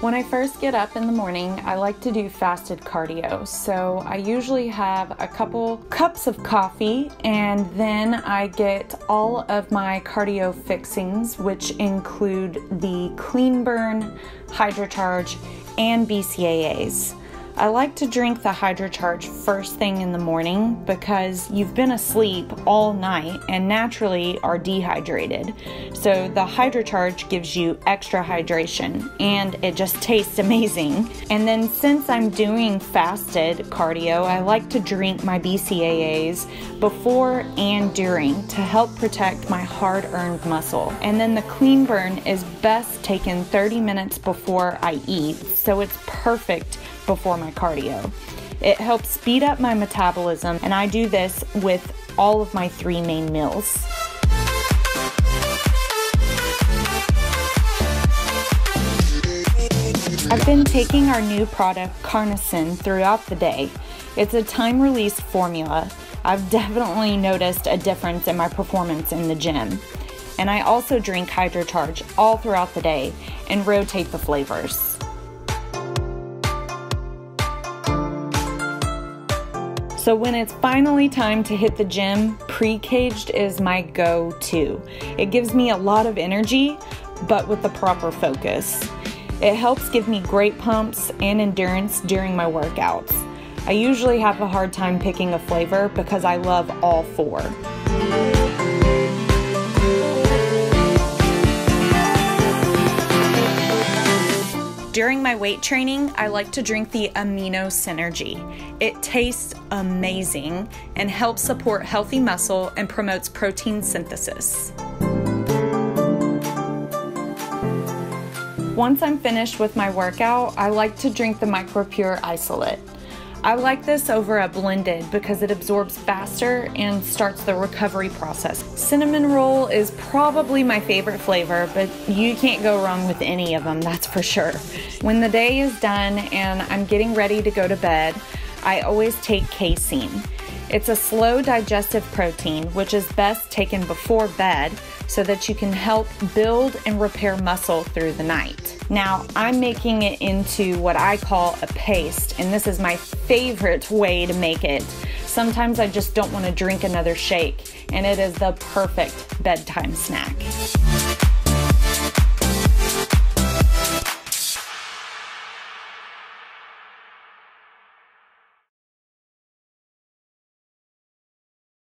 When I first get up in the morning, I like to do fasted cardio. So I usually have a couple cups of coffee, and then I get all of my cardio fixings, which include the Clean Burn, HydroCharge, and BCAAs. I like to drink the HydroCharge first thing in the morning because you've been asleep all night and naturally are dehydrated. So the HydroCharge gives you extra hydration and it just tastes amazing. And then since I'm doing fasted cardio, I like to drink my BCAAs before and during to help protect my hard-earned muscle. And then the Clean Burn is best taken 30 minutes before I eat, so it's perfect before my cardio. It helps speed up my metabolism, and I do this with all of my 3 main meals. I've been taking our new product, Harnason, throughout the day. It's a time-release formula. I've definitely noticed a difference in my performance in the gym. And I also drink HydroCharge all throughout the day and rotate the flavors. So when it's finally time to hit the gym, PreCaged is my go-to. It gives me a lot of energy, but with the proper focus. It helps give me great pumps and endurance during my workouts. I usually have a hard time picking a flavor because I love all 4. During my weight training, I like to drink the Amino Synergy. It tastes amazing and helps support healthy muscle and promotes protein synthesis. Once I'm finished with my workout, I like to drink the MicroPure Isolate. I like this over a blended because it absorbs faster and starts the recovery process. Cinnamon roll is probably my favorite flavor, but you can't go wrong with any of them, that's for sure. When the day is done and I'm getting ready to go to bed, I always take Casein. It's a slow digestive protein, which is best taken before bed so that you can help build and repair muscle through the night. Now, I'm making it into what I call a paste, and this is my favorite way to make it. Sometimes I just don't want to drink another shake, and it is the perfect bedtime snack.